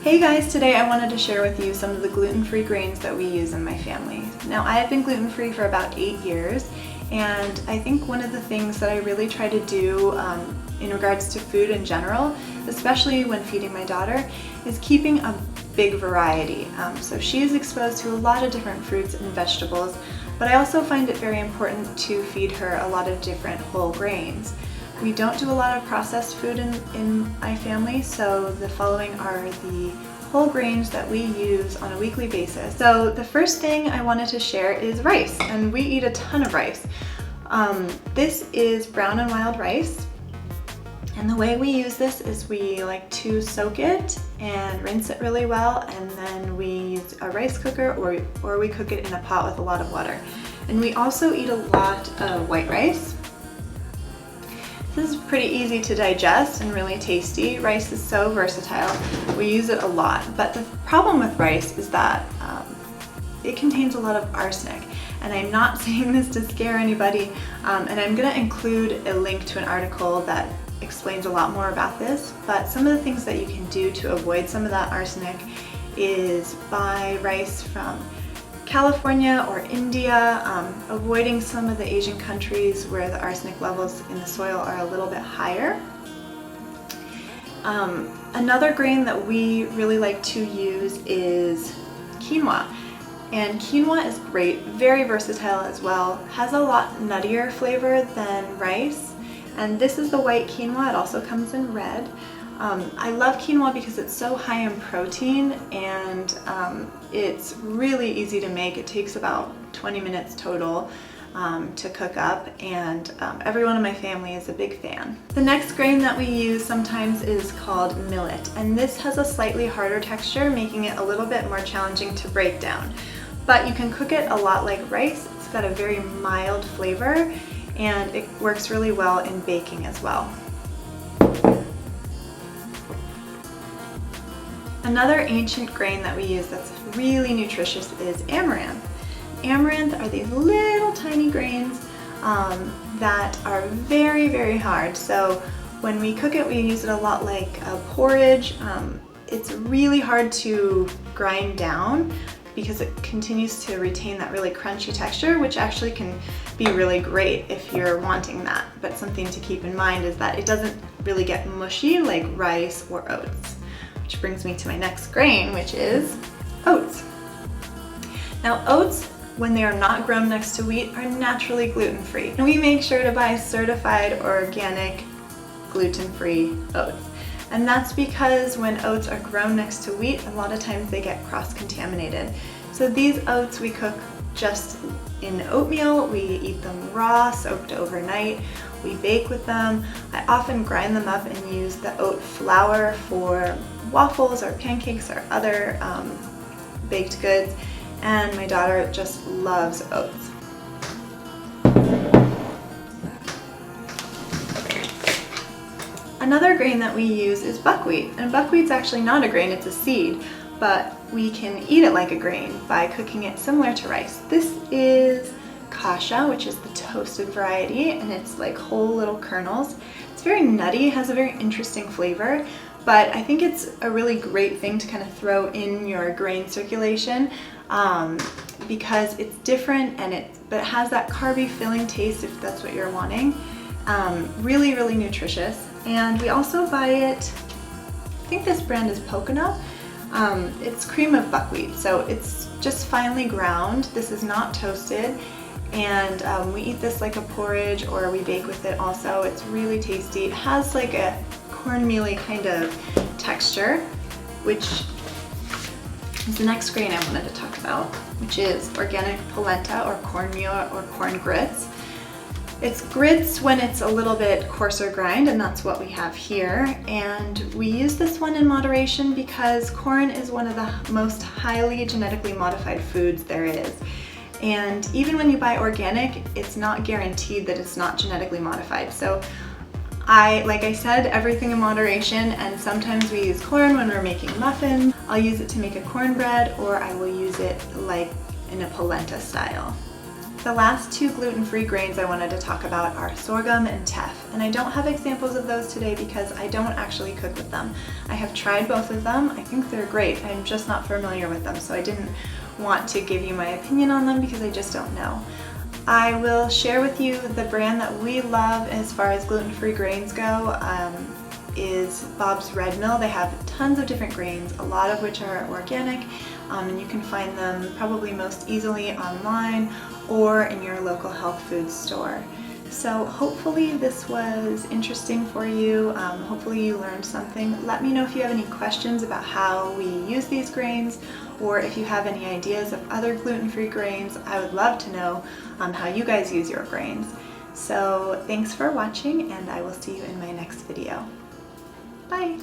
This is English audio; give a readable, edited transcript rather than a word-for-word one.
Hey guys, today I wanted to share with you some of the gluten-free grains that we use in my family. Now, I have been gluten-free for about 8 years, and I think one of the things that I really try to do in regards to food in general, especially when feeding my daughter, is keeping a big variety. So she is exposed to a lot of different fruits and vegetables, but I also find it very important to feed her a lot of different whole grains. We don't do a lot of processed food in my family, so the following are the whole grains that we use on a weekly basis. So the first thing I wanted to share is rice, and we eat a ton of rice. This is brown and wild rice, and the way we use this is we like to soak it and rinse it really well, and then we use a rice cooker or we cook it in a pot with a lot of water. And we also eat a lot of white rice. This is pretty easy to digest and really tasty. Rice is so versatile. We use it a lot, but the problem with rice is that it contains a lot of arsenic. And I'm not saying this to scare anybody, and I'm gonna include a link to an article that explains a lot more about this, but some of the things that you can do to avoid some of that arsenic is buy rice from California or India, avoiding some of the Asian countries where the arsenic levels in the soil are a little bit higher. Another grain that we really like to use is quinoa. And quinoa is great, very versatile as well, has a lot nuttier flavor than rice. And this is the white quinoa, it also comes in red. I love quinoa because it's so high in protein, and it's really easy to make. It takes about 20 minutes total to cook up, and everyone in my family is a big fan. The next grain that we use sometimes is called millet, and this has a slightly harder texture, making it a little bit more challenging to break down. But you can cook it a lot like rice. It's got a very mild flavor, and it works really well in baking as well. Another ancient grain that we use that's really nutritious is amaranth. Amaranth are these little tiny grains that are very, very hard. So when we cook it, we use it a lot like a porridge. It's really hard to grind down because it continues to retain that really crunchy texture, which actually can be really great if you're wanting that. But something to keep in mind is that it doesn't really get mushy like rice or oats. Which brings me to my next grain, which is oats. Now, oats, when they are not grown next to wheat, are naturally gluten-free. And we make sure to buy certified organic gluten-free oats. And that's because when oats are grown next to wheat, a lot of times they get cross-contaminated. So these oats we cook just in oatmeal. We eat them raw, soaked overnight. We bake with them. I often grind them up and use the oat flour for waffles or pancakes or other baked goods, and my daughter just loves oats. Another grain that we use is buckwheat, and buckwheat's actually not a grain, it's a seed, but we can eat it like a grain by cooking it similar to rice. This is kasha, which is the toasted variety, and it's like whole little kernels. It's very nutty, has a very interesting flavor, but I think it's a really great thing to kind of throw in your grain circulation because it's different but it has that carby filling taste if that's what you're wanting. Really, really nutritious. And we also buy it, I think this brand is Pocono. It's cream of buckwheat, so it's just finely ground. This is not toasted. And we eat this like a porridge, or we bake with it also. It's really tasty. It has like a cornmeal-y kind of texture, which is the next grain I wanted to talk about, which is organic polenta or cornmeal or corn grits. It's grits when it's a little bit coarser grind, and that's what we have here. And we use this one in moderation because corn is one of the most highly genetically modified foods there is. And even when you buy organic, it's not guaranteed that it's not genetically modified. So like I said, everything in moderation, and sometimes we use corn when we're making muffins. I'll use it to make a cornbread, or I will use it like in a polenta style. The last two gluten-free grains I wanted to talk about are sorghum and teff, and I don't have examples of those today because I don't actually cook with them. I have tried both of them. I think they're great. I'm just not familiar with them, so I didn't want to give you my opinion on them because I just don't know. I will share with you the brand that we love as far as gluten-free grains go is Bob's Red Mill. They have tons of different grains, a lot of which are organic, and you can find them probably most easily online or in your local health food store. So hopefully this was interesting for you. Hopefully you learned something. Let me know if you have any questions about how we use these grains, or if you have any ideas of other gluten-free grains. I would love to know how you guys use your grains. So thanks for watching, and I will see you in my next video. Bye!